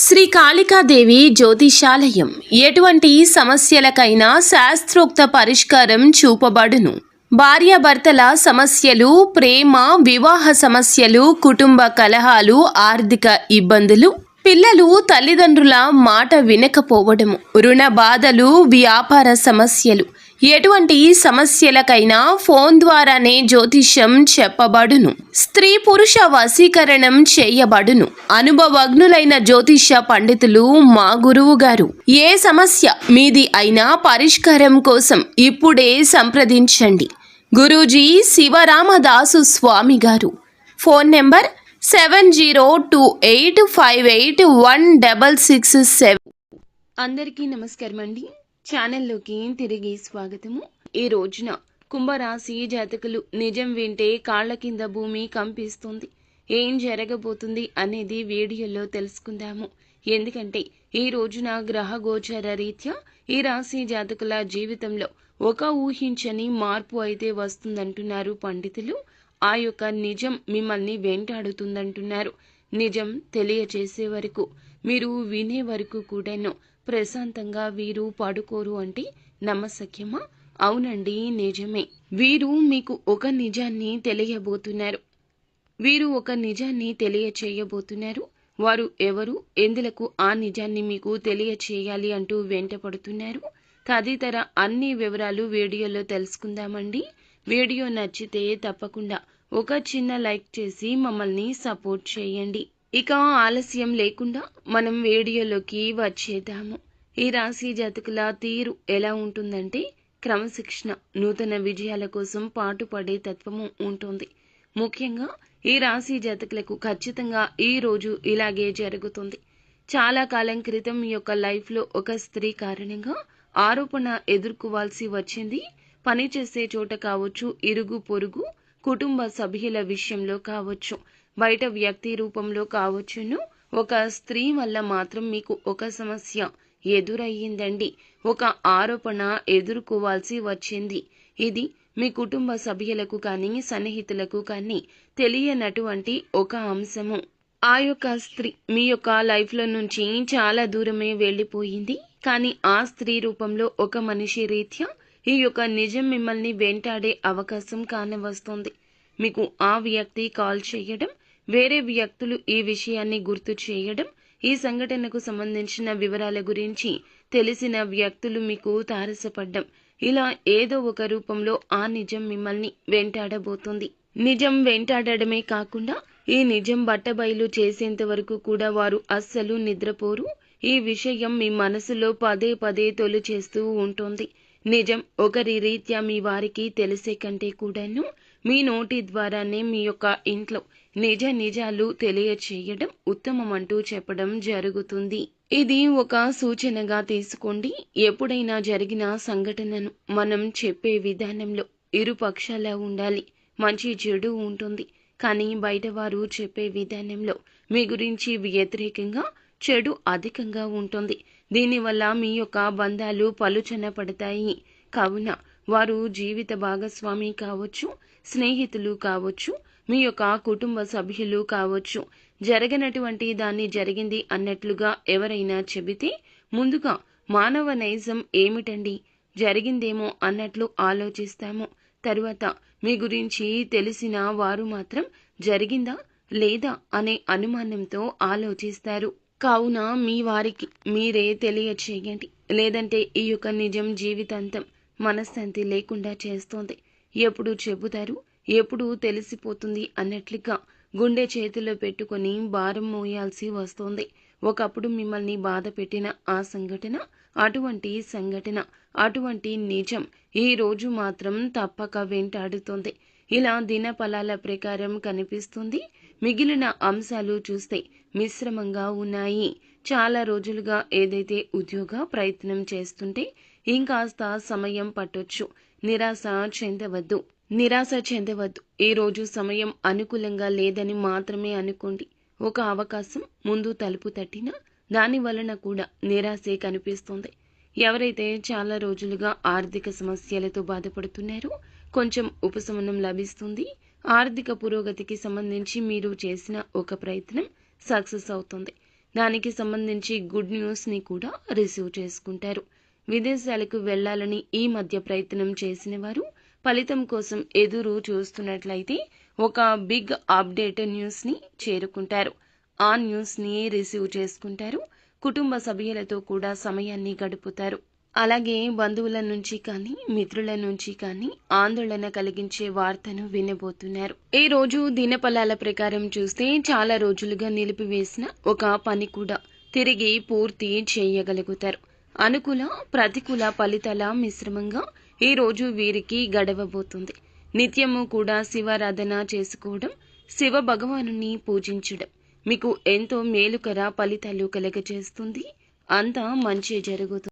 శ్రీ కాళికాదేవి జ్యోతిషాలయం ఎటువంటి సమస్యలకైనా శాస్త్రోక్త పరిష్కారం చూపబడును. భార్యాభర్తల సమస్యలు, ప్రేమ, వివాహ సమస్యలు, కుటుంబ కలహాలు, ఆర్థిక ఇబ్బందులు, పిల్లలు తల్లిదండ్రుల మాట వినకపోవడము, రుణ బాధలు, వ్యాపార సమస్యలు, ఎటువంటి సమస్యలకైనా ఫోన్ ద్వారానే జ్యోతిష్యం చెప్పబడును. స్త్రీ పురుష వశీకరణం చేయబడును. అనుభవజ్ఞులైన జ్యోతిష పండితులు మా గురువు గారు. ఏ సమస్య మీది అయినా పరిష్కారం కోసం ఇప్పుడే సంప్రదించండి. గురూజీ శివరామదాసు స్వామి గారు. Phone number 7028581667. అందరికీ నమస్కారం అండి. ఛానల్లోకి తిరిగి స్వాగతము. ఈ రోజున కుంభరాశి జాతకులు నిజం వింటే కాళ్ల కింద భూమి కంపిస్తుంది. ఏం జరగబోతుంది అనేది వీడియోలో తెలుసుకుందాము. ఎందుకంటే ఈ రోజున గ్రహ గోచర రీత్యా ఈ రాశి జాతకుల జీవితంలో ఒక ఊహించని మార్పు అయితే వస్తుందంటున్నారు పండితులు. ఆ యొక్క నిజం మిమ్మల్ని వెంటాడుతుందంటున్నారు. నిజం తెలియచేసే వరకు, మీరు వినే వరకు కూడాను ప్రశాంతంగా వీరు పడుకోరు అంటే నమ్మశక్యమా? అవునండి, నిజమే. వీరు మీకు ఒక నిజాన్ని తెలియబోతున్నారు. వీరు ఒక నిజాన్ని తెలియచేయబోతున్నారు. వారు ఎవరు, ఎందులకు ఆ నిజాన్ని మీకు తెలియచేయాలి అంటూ వెంటపడుతున్నారు. తదితర అన్ని వివరాలు వీడియోలో తెలుసుకుందామండి. వీడియో నచ్చితే తప్పకుండా ఒక చిన్న లైక్ చేసి మమ్మల్ని సపోర్ట్ చేయండి. ఇక ఆలస్యం లేకుండా మనం వీడియోలోకి వచ్చేద్దాము. ఈ రాశి జాతకుల తీరు ఎలా ఉంటుందంటే క్రమశిక్షణ, నూతన విజయాల కోసం పాటుపడే తత్వము ఉంటుంది. ముఖ్యంగా ఈ రాశి జాతకులకు ఖచ్చితంగా ఈ రోజు ఇలాగే జరుగుతుంది. చాలా కాలం క్రితం మీ యొక్క లైఫ్లో ఒక స్త్రీ కారణంగా ఆరోపణ ఎదుర్కోవాల్సి వచ్చింది. పనిచేసే చోట కావచ్చు, ఇరుగు పొరుగు కుటుంబ సభ్యుల విషయంలో కావచ్చు, బయట వ్యక్తి రూపంలో కావచ్చును. ఒక స్త్రీ వల్ల మాత్రం మీకు ఒక సమస్య ఎదురయ్యిందండి. ఒక ఆరోపణ ఎదుర్కోవాల్సి వచ్చింది. ఇది మీ కుటుంబ సభ్యులకు కానీ సన్నిహితులకు కానీ తెలియనటువంటి ఒక అంశము. ఆ యొక్క స్త్రీ మీ యొక్క లైఫ్లో నుంచి చాలా దూరమే వెళ్ళిపోయింది. కానీ ఆ స్త్రీ రూపంలో ఒక మనిషి రీత్యా ఈ యొక్క నిజం మిమ్మల్ని వెంటాడే అవకాశం కానవస్తుంది. మీకు ఆ వ్యక్తి కాల్ చేయడం, వేరే వ్యక్తులు ఈ విషయాన్ని గుర్తు చేయడం, ఈ సంఘటనకు సంబంధించిన వివరాల గురించి తెలిసిన వ్యక్తులు మీకు తారసపడ్డం, ఇలా ఏదో ఒక రూపంలో ఆ నిజం మిమ్మల్ని వెంటాడబోతుంది. నిజం వెంటాడడమే కాకుండా ఈ నిజం బట్టబయలు చేసేంత వరకు కూడా వారు అస్సలు నిద్రపోరు. ఈ విషయం మీ మనసులో పదే పదే తొలి చేస్తూ ఉంటుంది. నిజం ఒకరి రీత్యా మీ వారికి తెలిసే కంటే కూడాను మీ నోటి ద్వారానే మీ యొక్క ఇంట్లో నిజాలు తెలియచేయడం ఉత్తమం అంటూ చెప్పడం జరుగుతుంది. ఇది ఒక సూచనగా తీసుకోండి. ఎప్పుడైనా జరిగిన సంఘటనను మనం చెప్పే విధానంలో ఇరు పక్షాల ఉండాలి. మంచి చెడు ఉంటుంది. కానీ బయట వారు చెప్పే విధానంలో మీ గురించి వ్యతిరేకంగా చెడు అధికంగా ఉంటుంది. దీనివల్ల మీ యొక్క బంధాలు పలుచన పడతాయి. కావున వారు జీవిత భాగస్వామి కావచ్చు, స్నేహితులు కావచ్చు, మీ యొక్క కుటుంబ సభ్యులు కావచ్చు, జరగనటువంటి దాన్ని జరిగింది అన్నట్లుగా ఎవరైనా చెబితే ముందుగా మానవ నైజం ఏమిటండి, జరిగిందేమో అన్నట్లు ఆలోచిస్తాము. తరువాత మీ గురించి తెలిసిన వారు మాత్రం జరిగిందా లేదా అనే అనుమానంతో ఆలోచిస్తారు. కావున మీ వారికి మీరే తెలియచేయండి. లేదంటే ఈ యొక్క నిజం జీవితాంతం మనశ్శాంతి లేకుండా చేస్తోంది. ఎప్పుడు చెబుతారు, ఎప్పుడు తెలిసిపోతుంది అన్నట్లుగా గుండె చేతిలో పెట్టుకొని భారం మోయాల్సి వస్తోంది. ఒకప్పుడు మిమ్మల్ని బాధ పెట్టిన ఆ సంఘటన, అటువంటి సంఘటన, అటువంటి నిజం ఈ రోజు మాత్రం తప్పక వెంటాడుతోంది. ఇలా దినఫలాల ప్రకారం కనిపిస్తుంది. మిగిలిన అంశాలు చూస్తే మిశ్రమంగా ఉన్నాయి. చాలా రోజులుగా ఏదైతే ఉద్యోగ ప్రయత్నం చేస్తుంటే ఇంకాస్త సమయం పట్టొచ్చు. నిరాశ చెందవద్దు. ఈ రోజు సమయం అనుకూలంగా లేదని మాత్రమే అనుకోండి. ఒక అవకాశం ముందు తలుపు తట్టినా దాని వలన కూడా నిరాశే కనిపిస్తుంది. ఎవరైతే చాలా రోజులుగా ఆర్థిక సమస్యలతో బాధపడుతున్నారో కొంచెం ఉపశమనం లభిస్తుంది. ఆర్థిక పురోగతికి సంబంధించి మీరు చేసిన ఒక ప్రయత్నం సక్సెస్ అవుతుంది. దానికి సంబంధించి గుడ్ న్యూస్ని కూడా రిసీవ్ చేసుకుంటారు. విదేశాలకు వెళ్లాలని ఈ మధ్య ప్రయత్నం చేసిన వారు ఫలితం కోసం ఎదురు చూస్తున్నట్లయితే ఒక బిగ్ అప్డేట్ న్యూస్ని చేరుకుంటారు. ఆ న్యూస్ని రిసీవ్ చేసుకుంటారు. కుటుంబ సభ్యులతో కూడా సమయాన్ని గడుపుతారు. అలాగే బంధువుల నుంచి కానీ మిత్రుల నుంచి కానీ ఆందోళన కలిగించే వార్తను వినబోతున్నారు. ఈ రోజు దినఫలాల ప్రకారం చూస్తే చాలా రోజులుగా నిలిపివేసిన ఒక పని కూడా తిరిగి పూర్తి చేయగలుగుతారు. అనుకూల ప్రతికూల ఫలితాల మిశ్రమంగా ఈ రోజు వీరికి గడవబోతుంది. నిత్యము కూడా శివారాధన చేసుకోవడం, శివ భగవానుని పూజించడం మీకు ఎంతో మేలుకర ఫలితాలు కలగజేస్తుంది. అంతా మంచి జరుగుతుంది.